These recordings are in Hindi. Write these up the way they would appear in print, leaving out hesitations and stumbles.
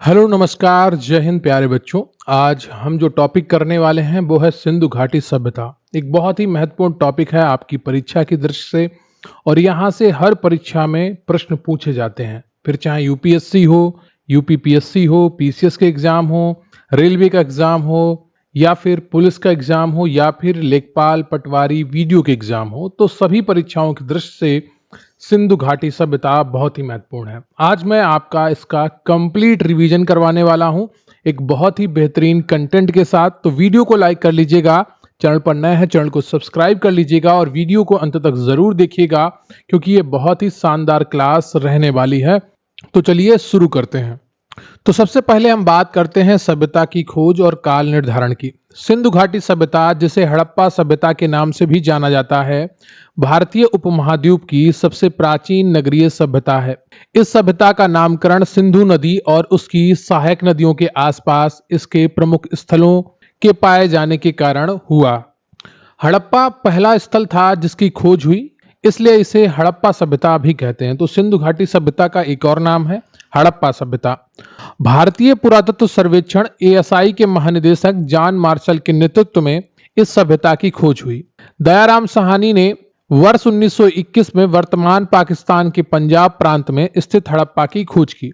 हेलो नमस्कार जय हिंद प्यारे बच्चों। आज हम जो टॉपिक करने वाले हैं वो है सिंधु घाटी सभ्यता। एक बहुत ही महत्वपूर्ण टॉपिक है आपकी परीक्षा की दृष्टि से और यहाँ से हर परीक्षा में प्रश्न पूछे जाते हैं, फिर चाहे यूपीएससी हो, यूपीपीएससी हो, पीसीएस के एग्जाम हो, रेलवे का एग्जाम हो या फिर पुलिस का एग्जाम हो या फिर लेखपाल पटवारी वीडियो के एग्जाम हो, तो सभी परीक्षाओं की दृष्टि से सिंधु घाटी सभ्यता बहुत ही महत्वपूर्ण है। आज मैं आपका इसका कंप्लीट रिवीजन करवाने वाला हूं एक बहुत ही बेहतरीन कंटेंट के साथ। तो वीडियो को लाइक कर लीजिएगा, चैनल पर नए हैं चैनल को सब्सक्राइब कर लीजिएगा और वीडियो को अंत तक जरूर देखिएगा क्योंकि ये बहुत ही शानदार क्लास रहने वाली है। तो चलिए शुरू करते हैं। तो सबसे पहले हम बात करते हैं सभ्यता की खोज और काल निर्धारण की। सिंधु घाटी सभ्यता, जिसे हड़प्पा सभ्यता के नाम से भी जाना जाता है, भारतीय उपमहाद्वीप की सबसे प्राचीन नगरीय सभ्यता है। इस सभ्यता का नामकरण सिंधु नदी और उसकी सहायक नदियों के आसपास इसके प्रमुख स्थलों के पाए जाने के कारण हुआ। हड़प्पा पहला स्थल था जिसकी खोज हुई, इसलिए इसे हड़प्पा सभ्यता भी कहते हैं। तो सिंधु घाटी सभ्यता का एक और नाम है हड़प्पा सभ्यता। भारतीय पुरातत्व सर्वेक्षण एएसआई के महानिदेशक जॉन मार्शल के नेतृत्व में इस सभ्यता की खोज हुई। दयाराम साहनी ने वर्ष 1921 में वर्तमान पाकिस्तान के पंजाब प्रांत में स्थित हड़प्पा की खोज की।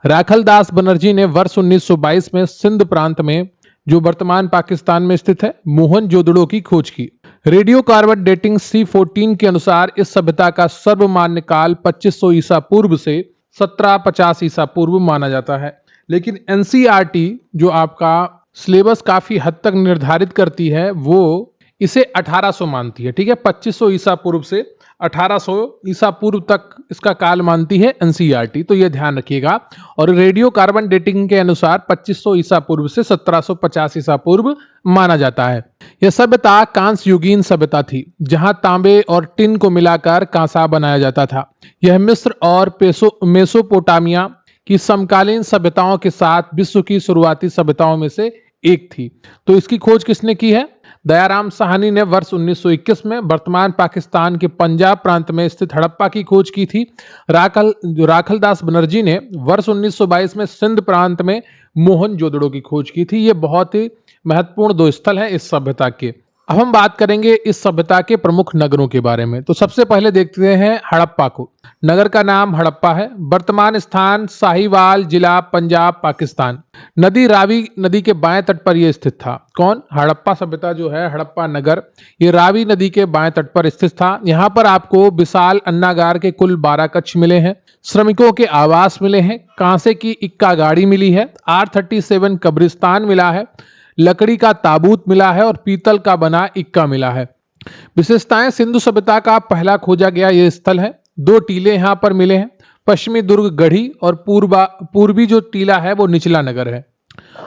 राखलदास बनर्जी ने वर्ष 1922 में सिंध प्रांत में, जो वर्तमान पाकिस्तान में स्थित है, मोहनजोदड़ो की खोज की। रेडियो कार्बन डेटिंग C14 के अनुसार इस सभ्यता का सर्वमान्य काल 2500 ईसा पूर्व से 1750 ईसा पूर्व माना जाता है, लेकिन एनसीईआरटी जो आपका सिलेबस काफी हद तक निर्धारित करती है वो इसे 1800 मानती है। ठीक है, 2500 ईसा पूर्व से 1800 ईसा पूर्व तक इसका काल मानती है एनसीईआरटी, तो यह ध्यान रखिएगा। और रेडियो कार्बन डेटिंग के अनुसार 2500 ईसा पूर्व से 1750 ईसा पूर्व माना जाता है। यह सभ्यता कांस्य युगीन सभ्यता थी, जहां तांबे और टिन को मिलाकर कांसा बनाया जाता था। यह मिस्र और मेसोपोटामिया की समकालीन सभ्यताओं के साथ विश्व की शुरुआती सभ्यताओं में से एक थी। तो इसकी खोज किसने की है? दयाराम साहनी ने वर्ष 1921 में वर्तमान पाकिस्तान के पंजाब प्रांत में स्थित हड़प्पा की खोज की थी। राखलदास बनर्जी ने वर्ष 1922 में सिंध प्रांत में मोहनजोदड़ो की खोज की थी। ये बहुत ही महत्वपूर्ण दो स्थल हैं इस सभ्यता के। अब हम बात करेंगे इस सभ्यता के प्रमुख नगरों के बारे में। तो सबसे पहले देखते हैं हड़प्पा को। नगर का नाम हड़प्पा है। वर्तमान स्थान साहिवाल जिला पंजाब पाकिस्तान। नदी रावी नदी के बाएं तट पर यह स्थित था। कौन? हड़प्पा सभ्यता जो है, हड़प्पा नगर, ये रावी नदी के बाएं तट पर स्थित था। यहाँ पर आपको विशाल अन्नागार के कुल 12 कक्ष मिले हैं, श्रमिकों के आवास मिले हैं, कांसे की इक्का गाड़ी मिली है, R37 कब्रिस्तान मिला है, लकड़ी का ताबूत मिला है और पीतल का बना इक्का मिला है। विशेषताएं, सिंधु सभ्यता का पहला खोजा गया यह स्थल है। 2 टीले यहाँ पर मिले हैं, पश्चिमी दुर्ग गढ़ी और पूर्वी जो टीला है वो निचला नगर है।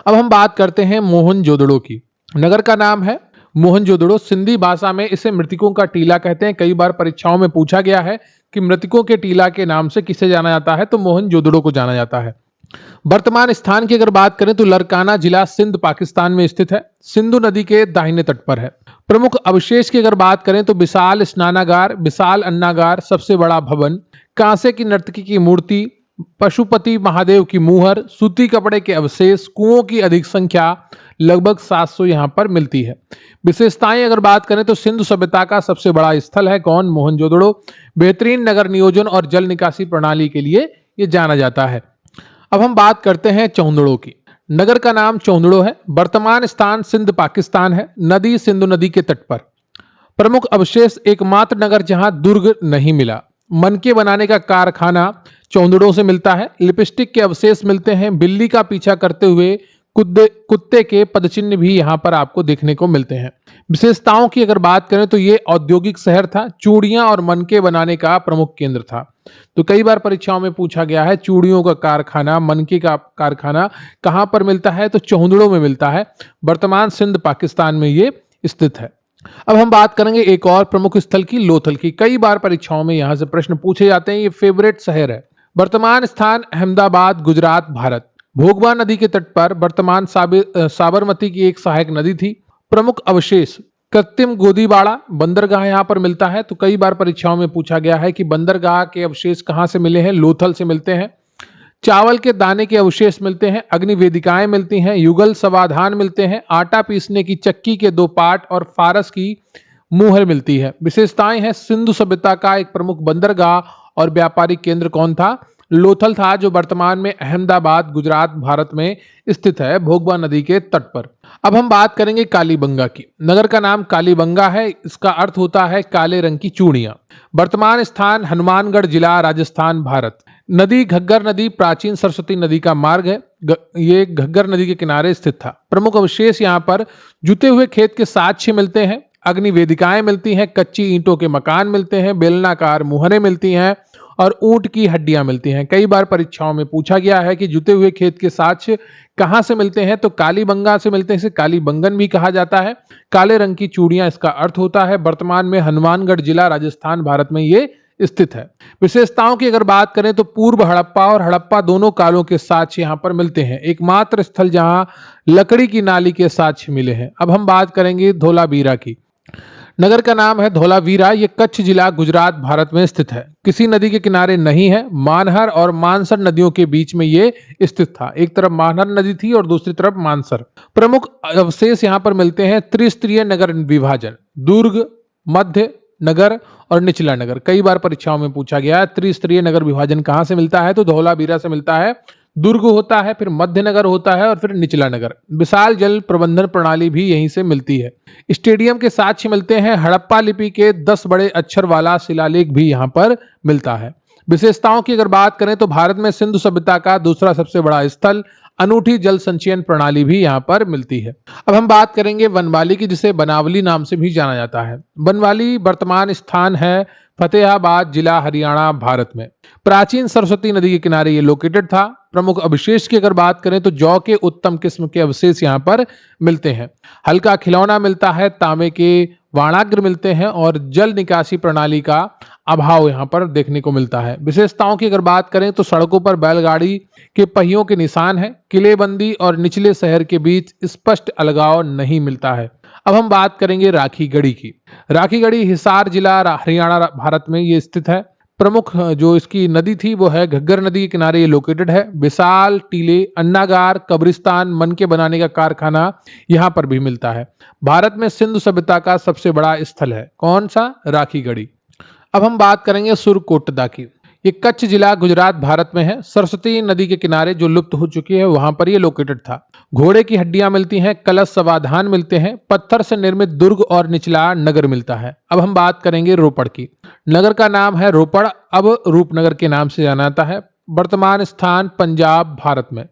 अब हम बात करते हैं मोहनजोदड़ो की। नगर का नाम है मोहनजोदड़ो। सिंधी भाषा में इसे मृतकों का टीला कहते हैं। कई बार परीक्षाओं में पूछा गया है कि मृतकों के टीला के नाम से किसे जाना जाता है, तो मोहनजोदड़ो को जाना जाता है। वर्तमान स्थान की अगर बात करें तो लरकाना जिला सिंध पाकिस्तान में स्थित है, सिंधु नदी के दाहिने तट पर है। प्रमुख अवशेष की अगर बात करें तो विशाल स्नानागार, विशाल अन्नागार, सबसे बड़ा भवन, कांसे की नर्तकी की मूर्ति, पशुपति महादेव की मुहर, सूती कपड़े के अवशेष, कुओं की अधिक संख्या, लगभग 700 यहां पर मिलती है। विशेषताएं अगर बात करें तो सिंधु सभ्यता का सबसे बड़ा स्थल है कौन? मोहनजोदड़ो। बेहतरीन नगर नियोजन और जल निकासी प्रणाली के लिए यह जाना जाता है। अब हम बात करते हैं चौंदड़ो की। नगर का नाम चौंदड़ो है। वर्तमान स्थान सिंध पाकिस्तान है, नदी सिंधु नदी के तट पर। प्रमुख अवशेष, एकमात्र नगर जहां दुर्ग नहीं मिला। मनके बनाने का कारखाना चौंदड़ो से मिलता है। लिपस्टिक के अवशेष मिलते हैं। बिल्ली का पीछा करते हुए कुत्ते के पदचिन्ह भी यहां पर आपको देखने को मिलते हैं। विशेषताओं की अगर बात करें तो यह औद्योगिक शहर था। चूड़ियां और मनके बनाने का प्रमुख केंद्र था। तो कई बार परीक्षाओं में पूछा गया है चूड़ियों का कारखाना, मनके का कारखाना कहां पर मिलता है, तो चौंदड़ो में मिलता है। वर्तमान सिंध पाकिस्तान में ये स्थित है। अब हम बात करेंगे एक और प्रमुख स्थल की, लोथल की। कई बार परीक्षाओं में यहां से प्रश्न पूछे जाते हैं। ये फेवरेट शहर है। वर्तमान स्थान अहमदाबाद, गुजरात, भारत। भोगवा नदी के तट पर वर्तमान साबरमती की एक सहायक नदी थी। प्रमुख अवशेष, कृत्रिम गोदीबाड़ा बंदरगाह यहां पर मिलता है। तो कई बार परीक्षाओं में पूछा गया है कि बंदरगाह के अवशेष कहां से मिले हैं, लोथल से मिलते हैं। चावल के दाने के अवशेष मिलते हैं, अग्नि वेदिकाएं मिलती हैं, युगल समाधान मिलते हैं, आटा पीसने की चक्की के 2 पार्ट और फारस की मुहर मिलती है। विशेषताएं हैं, सिंधु सभ्यता का एक प्रमुख बंदरगाह और व्यापारिक केंद्र कौन था? लोथल था, जो वर्तमान में अहमदाबाद गुजरात भारत में स्थित है, भोगवा नदी के तट पर। अब हम बात करेंगे कालीबंगा की। नगर का नाम कालीबंगा है, इसका अर्थ होता है काले रंग की चूड़ियां। वर्तमान स्थान हनुमानगढ़ जिला, राजस्थान, भारत। नदी घग्गर नदी प्राचीन सरस्वती नदी का मार्ग है। ये घग्गर नदी के किनारे स्थित था। प्रमुख अवशेष यहाँ पर जुते हुए खेत के साक्ष्य मिलते हैं, अग्नि वेदिकाएं मिलती हैं, कच्ची ईंटों के मकान मिलते हैं, बेलनाकार मुहरें मिलती हैं और ऊंट की हड्डियां मिलती हैं। कई बार परीक्षाओं में पूछा गया है कि जुते हुए खेत के साक्ष्य कहां से मिलते हैं, तो कालीबंगा से मिलते हैं। इसे कालीबंगन भी कहा जाता है। काले रंग की चूड़ियां इसका अर्थ होता है। वर्तमान में हनुमानगढ़ जिला, राजस्थान, भारत में ये स्थित है। विशेषताओं की अगर बात करें तो पूर्व हड़प्पा और हड़प्पा दोनों कालों के साक्ष्य यहां पर मिलते हैं। एकमात्र स्थल जहां लकड़ी की नाली के साक्ष्य मिले हैं। अब हम बात करेंगे धोलावीरा की। नगर का नाम है धोलावीरा। ये कच्छ जिला, गुजरात, भारत में स्थित है। किसी नदी के किनारे नहीं है। मानहर और मानसर नदियों के बीच में ये स्थित था। एक तरफ मानहर नदी थी और दूसरी तरफ मानसर। प्रमुख अवशेष यहाँ पर मिलते हैं, त्रिस्तरीय नगर विभाजन, दुर्ग, मध्य नगर और निचला नगर। कई बार परीक्षाओं में पूछा गया है त्रिस्तरीय नगर विभाजन कहां से मिलता है, तो धौलावीरा से मिलता है। दुर्ग होता है, फिर मध्य नगर होता है और फिर निचला नगर। विशाल जल प्रबंधन प्रणाली भी यहीं से मिलती है। स्टेडियम के साक्ष्य मिलते हैं। हड़प्पा लिपि के 10 बड़े अक्षर वाला शिलालेख भी यहां पर मिलता है। विशेषताओं की अगर बात करें तो भारत में सिंधु सभ्यता का दूसरा सबसे बड़ा स्थल, अनूठी जल संचयन प्रणाली भी यहां पर मिलती है। अब हम बात करेंगे वनवाली की, जिसे बनावली नाम से भी जाना जाता है। बनवाली वर्तमान स्थान है फतेहाबाद जिला, हरियाणा, भारत में। प्राचीन सरस्वती नदी के किनारे ये लोकेटेड था। प्रमुख अवशेष की अगर बात करें तो जौ के उत्तम किस्म के अवशेष यहाँ पर मिलते हैं। हल्का खिलौना मिलता है, तांबे के वाणाग्र मिलते हैं और जल निकासी प्रणाली का अभाव यहाँ पर देखने को मिलता है। विशेषताओं की अगर बात करें तो सड़कों पर बैलगाड़ी के पहियों के निशान है। किलेबंदी और निचले शहर के बीच स्पष्ट अलगाव नहीं मिलता है। अब हम बात करेंगे राखीगढ़ी की। राखीगढ़ी हिसार जिला, हरियाणा, भारत में ये स्थित है। प्रमुख जो इसकी नदी थी वो है घग्गर नदी के किनारे ये लोकेटेड है। विशाल टीले, अन्नागार, कब्रिस्तान, मन के बनाने का कारखाना यहाँ पर भी मिलता है। भारत में सिंधु सभ्यता का सबसे बड़ा स्थल है कौन सा? राखीगढ़ी। अब हम बात करेंगे सुरकोटदा की। ये कच्छ जिला, गुजरात, भारत में है। सरस्वती नदी के किनारे जो लुप्त हो चुकी है वहां पर ये लोकेटेड था। घोड़े की हड्डियां मिलती हैं, कलश समाधान मिलते हैं, पत्थर से निर्मित दुर्ग और निचला नगर मिलता है। अब हम बात करेंगे रोपड़ की। नगर का नाम है रोपड़, अब रूपनगर के नाम से जाना जाता है। वर्तमान स्थान पंजाब, भारत में।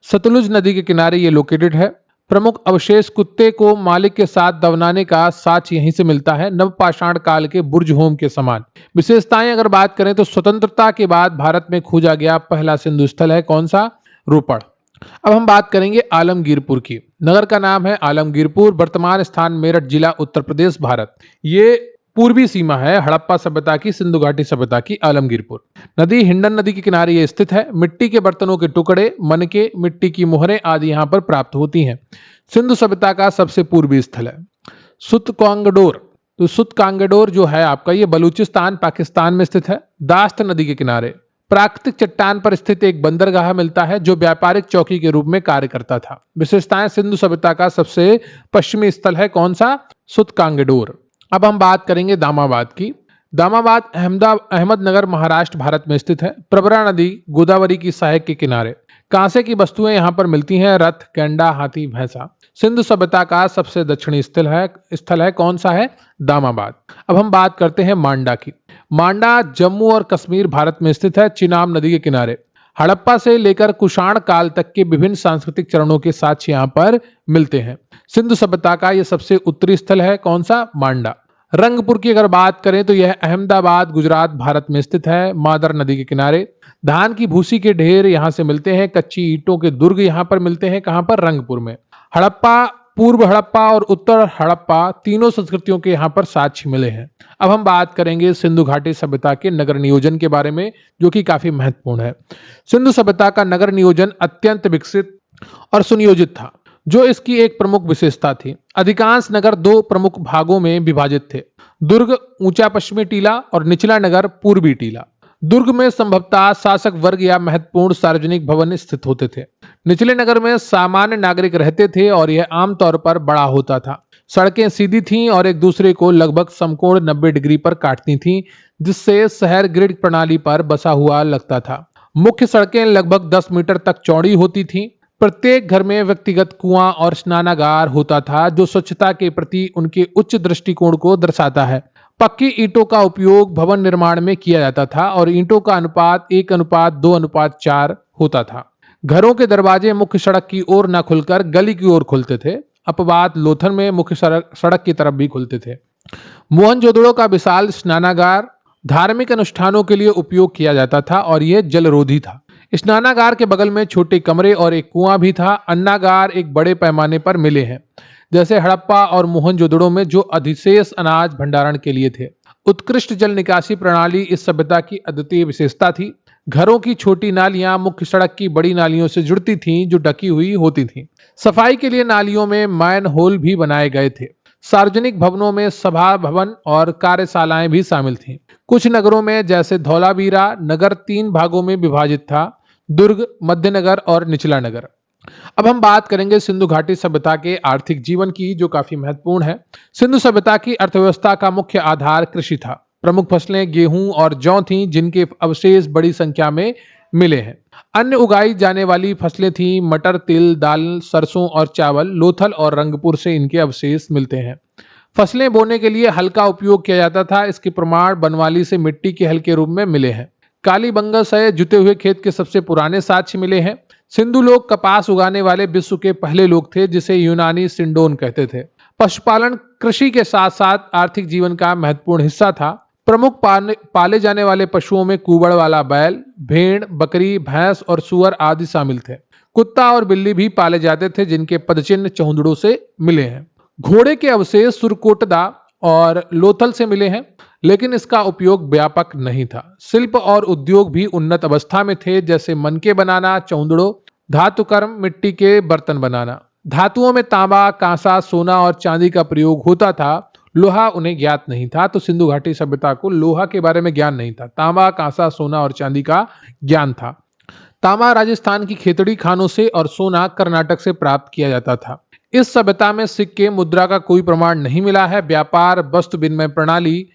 सतलुज नदी के किनारे ये लोकेटेड है। प्रमुख अवशेष कुत्ते को मालिक के साथ दफनाने का साक्ष्य यहीं से मिलता है, नवपाषाण काल के बुर्ज होम के समान। विशेषताएं अगर बात करें तो स्वतंत्रता के बाद भारत में खोजा गया पहला सिंधु स्थल है कौन सा? रोपड़। अब हम बात करेंगे आलमगीरपुर की। नगर का नाम है आलमगीरपुर। वर्तमान स्थान मेरठ जिला, उत्तर प्रदेश, भारत। ये पूर्वी सीमा है हड़प्पा सभ्यता की, सिंधु घाटी सभ्यता की, आलमगीरपुर। नदी हिंडन नदी के किनारे ये स्थित है। मिट्टी के बर्तनों के टुकड़े, मनके, मिट्टी की मोहरें आदि यहाँ पर प्राप्त होती हैं। सिंधु सभ्यता का सबसे पूर्वी स्थल है सुतकांगडोर। तो सुतकांगडोर जो है आपका, ये बलूचिस्तान, पाकिस्तान में स्थित है। दास्त नदी के किनारे प्राकृतिक चट्टान पर स्थित एक बंदरगाह मिलता है जो व्यापारिक चौकी के रूप में कार्य करता था। विशेषताएं, सिंधु सभ्यता का सबसे पश्चिमी स्थल है कौन सा? सुतकांगडोर। अब हम बात करेंगे दामाबाद की। दामाबाद अहमदनगर, महाराष्ट्र, भारत में स्थित है। प्रवरा नदी गोदावरी की सहायक के किनारे। कांसे की वस्तुएं यहाँ पर मिलती हैं, रथ, गेंडा, हाथी, भैंसा। सिंधु सभ्यता का सबसे दक्षिणी स्थल है कौन सा है? दामाबाद। अब हम बात करते हैं मांडा की। मांडा जम्मू और कश्मीर, भारत में स्थित है, चिनाब नदी के किनारे। हड़प्पा से लेकर कुषाण काल तक के विभिन्न सांस्कृतिक चरणों के साक्ष्य यहाँ पर मिलते हैं। सिंधु सभ्यता का यह सबसे उत्तरी स्थल है कौन सा? मांडा। रंगपुर की अगर बात करें तो यह अहमदाबाद, गुजरात, भारत में स्थित है, मादर नदी के किनारे। धान की भूसी के ढेर यहां से मिलते हैं। कच्ची ईंटों के दुर्ग यहां पर मिलते हैं, कहां पर? रंगपुर में। हड़प्पा, पूर्व हड़प्पा और उत्तर हड़प्पा, तीनों संस्कृतियों के यहाँ पर साक्ष्य मिले हैं। अब हम बात करेंगे सिंधु घाटी सभ्यता के नगर नियोजन के बारे में, जो कि काफी महत्वपूर्ण है। सिंधु सभ्यता का नगर नियोजन अत्यंत विकसित और सुनियोजित था, जो इसकी एक प्रमुख विशेषता थी। अधिकांश नगर 2 प्रमुख भागों में विभाजित थे, दुर्ग ऊंचा पश्चिमी टीला और निचला नगर पूर्वी टीला। दुर्ग में संभवतः शासक वर्ग या महत्वपूर्ण सार्वजनिक भवन स्थित होते थे। निचले नगर में सामान्य नागरिक रहते थे और यह आमतौर पर बड़ा होता था। सड़कें सीधी थीं और एक दूसरे को लगभग समकोण 90 डिग्री पर काटती थीं, जिससे शहर ग्रिड प्रणाली पर बसा हुआ लगता था। मुख्य सड़कें लगभग 10 मीटर तक चौड़ी होती थीं। प्रत्येक घर में व्यक्तिगत कुआं और स्नानागार होता था, जो स्वच्छता के प्रति उनके उच्च दृष्टिकोण को दर्शाता है। पक्की ईंटों का उपयोग भवन निर्माण में किया जाता था और ईंटों का अनुपात 1:2:4 होता था। घरों के दरवाजे मुख्य सड़क की ओर न खुलकर गली की ओर खुलते थे। अपवाद लोथल में मुख्य सड़क की तरफ भी खुलते थे। मोहनजोदड़ो का विशाल स्नानागार धार्मिक अनुष्ठानों के लिए उपयोग किया जाता था और यह जलरोधी था। स्नानागार के बगल में छोटे कमरे और एक कुआं भी था। अन्नागार एक बड़े पैमाने पर मिले हैं, जैसे हड़प्पा और मोहनजोदड़ो में, जो अधिशेष अनाज भंडारण के लिए थे। उत्कृष्ट जल निकासी प्रणाली इस सभ्यता की अद्वितीय विशेषता थी। घरों की छोटी नालियां मुख्य सड़क की बड़ी नालियों से जुड़ती थीं, जो ढकी हुई होती थीं। सफाई के लिए नालियों में मैन होल भी बनाए गए थे। सार्वजनिक भवनों में सभा भवन और कार्यशालाएं भी शामिल थीं। कुछ नगरों में, जैसे धौलावीरा नगर, 3 भागों में विभाजित था: दुर्ग, मध्य नगर और निचला नगर। अब हम बात करेंगे सिंधु घाटी सभ्यता के आर्थिक जीवन की, जो काफी महत्वपूर्ण है। सिंधु सभ्यता की अर्थव्यवस्था का मुख्य आधार कृषि था। प्रमुख फसलें गेहूं और जौ थीं, जिनके अवशेष बड़ी संख्या में मिले हैं। अन्य उगाई जाने वाली फसलें थीं मटर, तिल, दाल, सरसों और चावल। लोथल और रंगपुर से इनके अवशेष मिलते हैं। फसलें बोने के लिए हल का उपयोग किया जाता था। इसके प्रमाण बनवाली से मिट्टी के हल के रूप में मिले हैं। कालीबंगा से जुते हुए खेत के सबसे पुराने साक्ष्य मिले हैं। सिंधु लोग कपास उगाने वाले विश्व के पहले लोग थे, जिसे यूनानी सिंडोन कहते थे। पशुपालन कृषि के साथ साथ आर्थिक जीवन का महत्वपूर्ण हिस्सा था। प्रमुख पाले जाने वाले पशुओं में कुबड़ वाला बैल, भेड़, बकरी, भैंस और सुअर आदि शामिल थे। कुत्ता और बिल्ली भी पाले जाते थे, जिनके पदचिन्ह चौंदड़ों से मिले हैं। घोड़े के अवशेष सुरकोटदा और लोथल से मिले हैं, लेकिन इसका उपयोग व्यापक नहीं था। शिल्प और उद्योग भी उन्नत अवस्था में थे, जैसे मनके बनाना, चौंदड़ो, धातुकर्म, मिट्टी के बर्तन बनाना। धातुओं में तांबा, कांसा, सोना और चांदी का प्रयोग होता था। लोहा उन्हें ज्ञात नहीं था, तो सिंधु घाटी सभ्यता को लोहा के बारे में ज्ञान नहीं था। तांबा, कांसा, सोना और चांदी का ज्ञान था। तांबा राजस्थान की खेतड़ी खानों से और सोना कर्नाटक से प्राप्त किया जाता था। इस सभ्यता में सिक्के, मुद्रा का कोई प्रमाण नहीं मिला है। व्यापार, वस्तु विनिमय प्रणाली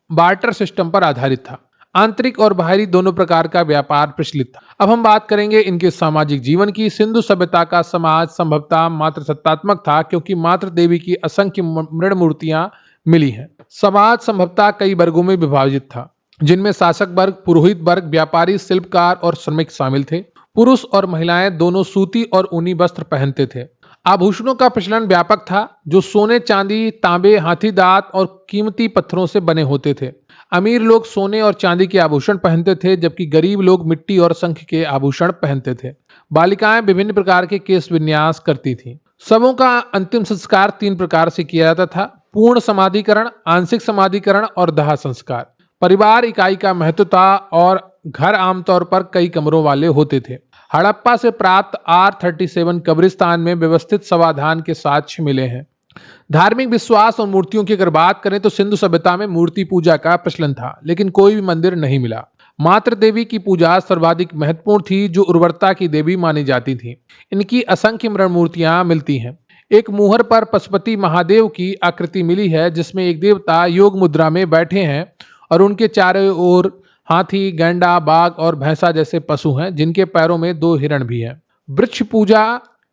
बार्टर सिस्टम पर आधारित था। आंतरिक और बाहरी दोनों प्रकार का व्यापार प्रचलित था। अब हम बात करेंगे इनके सामाजिक जीवन की। सिंधु सभ्यता का समाज संभवतः मात्र सत्तात्मक था, क्योंकि मात्र देवी की असंख्य मृण मूर्तियां मिली हैं। समाज संभवतः कई वर्गों में विभाजित था, जिनमें शासक वर्ग, पुरोहित वर्ग, व्यापारी, शिल्पकार और श्रमिक शामिल थे। पुरुष और महिलाएं दोनों सूती और ऊनी वस्त्र पहनते थे। आभूषणों का प्रचलन व्यापक था, जो सोने, चांदी, तांबे, हाथी दांत और कीमती पत्थरों से बने होते थे। अमीर लोग सोने और चांदी के आभूषण पहनते थे, जबकि गरीब लोग मिट्टी और शंख के आभूषण पहनते थे। बालिकाएं विभिन्न प्रकार के केश विन्यास करती थीं। शवों का अंतिम संस्कार 3 प्रकार से किया जाता था: पूर्ण समाधिकरण, आंशिक समाधिकरण और दाह संस्कार। परिवार इकाई का महत्व था और घर आमतौर पर कई कमरों वाले होते थे। हड़प्पा से प्राप्त R37 कब्रिस्तान में व्यवस्थित समाधान के साक्ष्य मिले हैं। धार्मिक विश्वास और मूर्तियों की अगर बात करें तो सिंधु सभ्यता में मूर्ति पूजा का प्रचलन था, लेकिन कोई भी मंदिर नहीं मिला। मात्र देवी की पूजा सर्वाधिक महत्वपूर्ण थी, जो उर्वरता की देवी मानी जाती थी। इनकी असंख्य मृण मूर्तियां मिलती हैं। एक मुहर पर पशुपति महादेव की आकृति मिली है, जिसमें एक देवता योग मुद्रा में बैठे हैं और उनके चारों ओर हाथी, गैंडा, बाघ और भैंसा जैसे पशु हैं, जिनके पैरों में 2 हिरण भी हैं। वृक्ष पूजा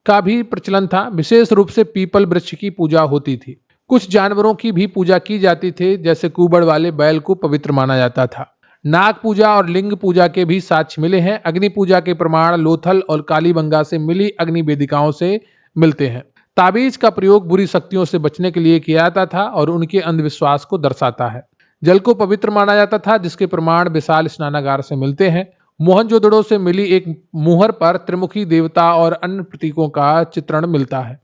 का भी प्रचलन था। विशेष रूप से पीपल वृक्ष की पूजा होती थी। कुछ जानवरों की भी पूजा की जाती थी, जैसे कुबड़ वाले बैल को पवित्र माना जाता था। नाग पूजा और लिंग पूजा के भी साक्ष्य मिले हैं। अग्नि पूजा के प्रमाण लोथल और कालीबंगा से मिली अग्नि वेदिकाओं से मिलते हैं। ताबीज का प्रयोग बुरी शक्तियों से बचने के लिए किया जाता था और उनके अंधविश्वास को दर्शाता है। जल को पवित्र माना जाता था, जिसके प्रमाण विशाल स्नानागार से मिलते हैं। मोहनजोदड़ो से मिली एक मुहर पर त्रिमुखी देवता और अन्य प्रतीकों का चित्रण मिलता है।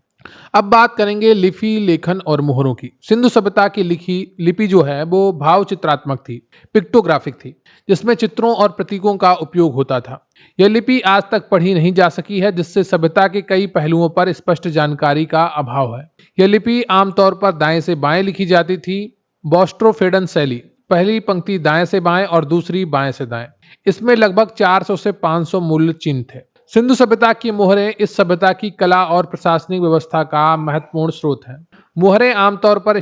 अब बात करेंगे लिपि, लेखन और मोहरों की। सिंधु सभ्यता की लिपि जो है वो भाव चित्रात्मक थी, पिक्टोग्राफिक थी, जिसमें चित्रों और प्रतीकों का उपयोग होता था। यह लिपि आज तक पढ़ी नहीं जा सकी है, जिससे सभ्यता के कई पहलुओं पर स्पष्ट जानकारी का अभाव है। यह लिपि आमतौर पर दाएं से बाएं लिखी जाती थी। बॉस्ट्रोफेडन शैली पहली पंक्ति दाएं से बाएं और दूसरी बाएं से दाएं। इसमें लगभग 400 से 500 मूल्य चिन्ह थे। सिंधु सभ्यता की मोहरें इस सभ्यता की कला और प्रशासनिक व्यवस्था का महत्वपूर्ण स्रोत हैं। मोहरें आमतौर पर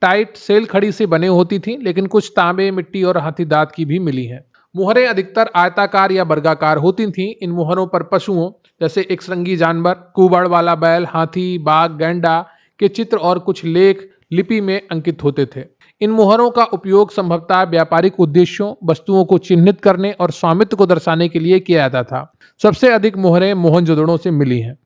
टाइट सेल खड़ी से बने होती थीं, लेकिन कुछ तांबे, मिट्टी और हाथी दांत की भी मिली हैं। मोहरें अधिकतर आयताकार या वर्गाकार होती थीं। इन मोहरों पर पशुओं जैसे एक श्रृंगी जानवर, कुबड़ वाला बैल, हाथी, बाघ, गैंडा के चित्र और कुछ लेख लिपि में अंकित होते थे। इन मोहरों का उपयोग संभवतः व्यापारिक उद्देश्यों, वस्तुओं को चिन्हित करने और स्वामित्व को दर्शाने के लिए किया जाता था। सबसे अधिक मोहरें मोहनजोदड़ो से मिली हैं।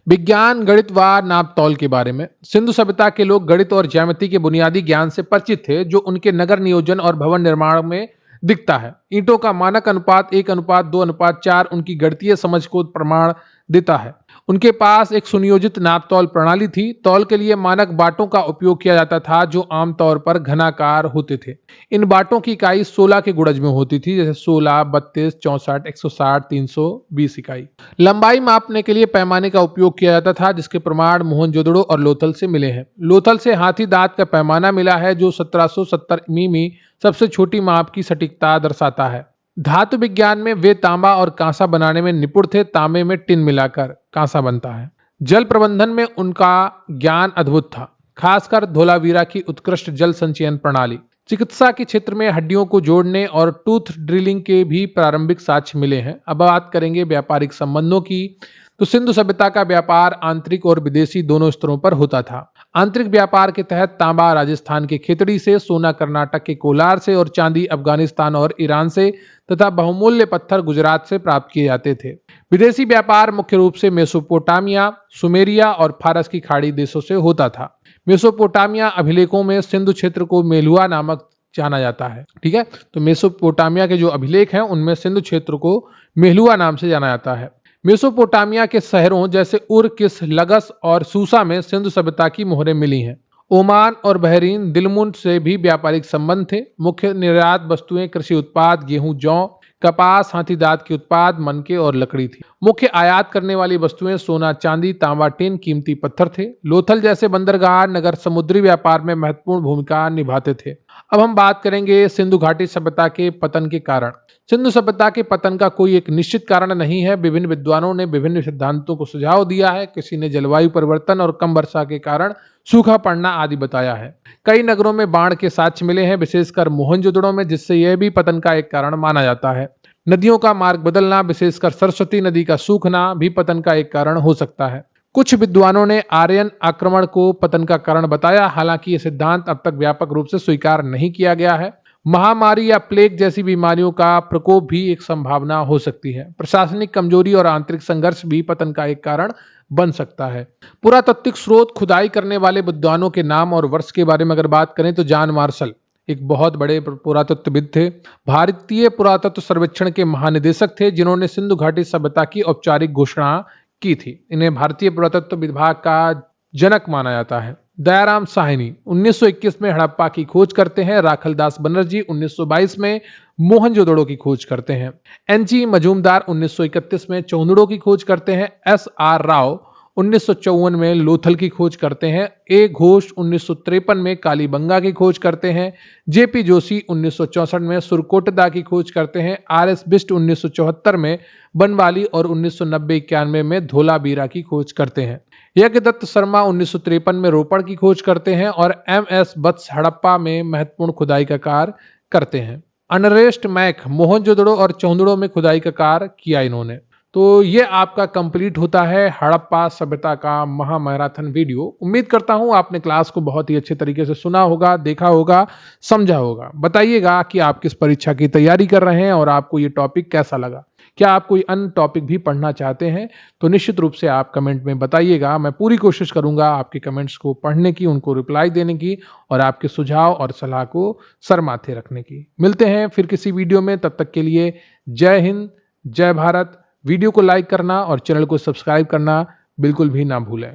विज्ञान, गणित व नाप तौल के बारे में। सिंधु सभ्यता के लोग गणित और ज्यामिति के बुनियादी ज्ञान से परिचित थे, जो उनके नगर नियोजन और भवन निर्माण में दिखता है। ईंटों का मानक अनुपात 1:2:4 उनकी गणितीय समझ को प्रमाण देता है। उनके पास एक सुनियोजित नाप तौल प्रणाली थी। तौल के लिए मानक बाटों का उपयोग किया जाता था, जो आमतौर पर घनाकार होते थे। इन बाटों की इकाई 16 के गुणज में होती थी, जैसे 16, 32, 64, 160, 320 इकाई। लंबाई मापने के लिए पैमाने का उपयोग किया जाता था, जिसके प्रमाण मोहनजोदड़ो और लोथल से मिले हैं। लोथल से हाथी दांत का पैमाना मिला है, जो 1770 मिमी सबसे छोटी माप की सटीकता दर्शाता है। धातु विज्ञान में वे तांबा और कांसा बनाने में निपुण थे। तांबे में टिन मिलाकर कांसा बनता है। जल प्रबंधन में उनका ज्ञान अद्भुत था, खासकर धोलावीरा की उत्कृष्ट जल संचयन प्रणाली। चिकित्सा के क्षेत्र में हड्डियों को जोड़ने और टूथ ड्रिलिंग के भी प्रारंभिक साक्ष्य मिले हैं। अब बात करेंगे व्यापारिक संबंधों की। तो सिंधु सभ्यता का व्यापार आंतरिक और विदेशी दोनों स्तरों पर होता था। आंतरिक व्यापार के तहत तांबा राजस्थान के खेतड़ी से, सोना कर्नाटक के कोलार से और चांदी अफगानिस्तान और ईरान से तथा बहुमूल्य पत्थर गुजरात से प्राप्त किए जाते थे। विदेशी व्यापार मुख्य रूप से मेसोपोटामिया, सुमेरिया और फारस की खाड़ी देशों से होता था। मेसोपोटामिया अभिलेखों में सिंधु क्षेत्र को मेलुआ नामक जाना जाता है। ठीक है, तो मेसोपोटामिया के जो अभिलेख हैं उनमें सिंधु क्षेत्र को मेलुआ नाम से जाना जाता है। मेसोपोटामिया के शहरों जैसे उर, किस, लगस और सूसा में सिंधु सभ्यता की मोहरें मिली हैं। ओमान और बहरीन, दिलमुंड से भी व्यापारिक संबंध थे। मुख्य निर्यात वस्तुएं कृषि उत्पाद, गेहूं, जौ, कपास, हाथी दांत के उत्पाद, मनके और लकड़ी थी। मुख्य आयात करने वाली वस्तुएं सोना, चांदी, तांबा, टिन, कीमती पत्थर थे। लोथल जैसे बंदरगाह नगर समुद्री व्यापार में महत्वपूर्ण भूमिका निभाते थे। अब हम बात करेंगे सिंधु घाटी सभ्यता के पतन के कारण। सिंधु सभ्यता के पतन का कोई एक निश्चित कारण नहीं है। विभिन्न विद्वानों ने विभिन्न सिद्धांतों को सुझाव दिया है। किसी ने जलवायु परिवर्तन और कम वर्षा के कारण सूखा पड़ना आदि बताया है। कई नगरों में बाढ़ के साक्ष्य मिले हैं, विशेषकर मोहनजोदड़ो में, जिससे यह भी पतन का एक कारण माना जाता है। नदियों का मार्ग बदलना, विशेषकर सरस्वती नदी का सूखना भी पतन का एक कारण हो सकता है। कुछ विद्वानों ने आर्यन आक्रमण को पतन का कारण बताया, हालांकि यह सिद्धांत अब तक व्यापक रूप से स्वीकार नहीं किया गया है। महामारी या प्लेग जैसी बीमारियों का प्रकोप भी एक संभावना हो सकती है। प्रशासनिक कमजोरी और आंतरिक संघर्ष भी पतन का एक कारण बन सकता है। पुरातात्विक स्रोत, खुदाई करने वाले विद्वानों के नाम और वर्ष के बारे में अगर बात करें तो जॉन मार्शल एक बहुत बड़े पुरातत्वविद थे। भारतीय पुरातत्व सर्वेक्षण के महानिदेशक थे, जिन्होंने सिंधु घाटी सभ्यता की औपचारिक घोषणा की थी। इन्हें भारतीय पुरातत्व विभाग का जनक माना जाता है। दयाराम साहनी 1921 में हड़प्पा की खोज करते हैं। राखलदास बनर्जी 1922 में मोहनजोदड़ो की खोज करते हैं। एनजी मजूमदार 1931 में चौंदड़ो की खोज करते हैं। एसआर राव 1954 में लोथल की खोज करते हैं। ए घोष 1953 में कालीबंगा की खोज करते हैं। जेपी जोशी 1964 में सुरकोटदा की खोज करते हैं। आरएस बिष्ट 1974 में बनवाली और 1990-91 में धोलावीरा की खोज करते हैं। यज्ञदत्त शर्मा 1953 में रोपड़ की खोज करते हैं और एमएस बत्स हड़प्पा में महत्वपूर्ण खुदाई का कार्य करते हैं। अनरेस्ट मैक मोहनजोदड़ो और चौंदड़ो में खुदाई का कार्य किया इन्होंने। तो ये आपका कंप्लीट होता है हड़प्पा सभ्यता का महामैराथन वीडियो। उम्मीद करता हूँ आपने क्लास को बहुत ही अच्छे तरीके से सुना होगा, देखा होगा, समझा होगा। बताइएगा कि आप किस परीक्षा की तैयारी कर रहे हैं और आपको ये टॉपिक कैसा लगा। क्या आप कोई अन्य टॉपिक भी पढ़ना चाहते हैं तो निश्चित रूप से आप कमेंट में बताइएगा। मैं पूरी कोशिश करूंगा आपके कमेंट्स को पढ़ने की, उनको रिप्लाई देने की और आपके सुझाव और सलाह को सर माथे रखने की। मिलते हैं फिर किसी वीडियो में, तब तक के लिए जय हिंद, जय भारत। वीडियो को लाइक करना और चैनल को सब्सक्राइब करना बिल्कुल भी ना भूलें।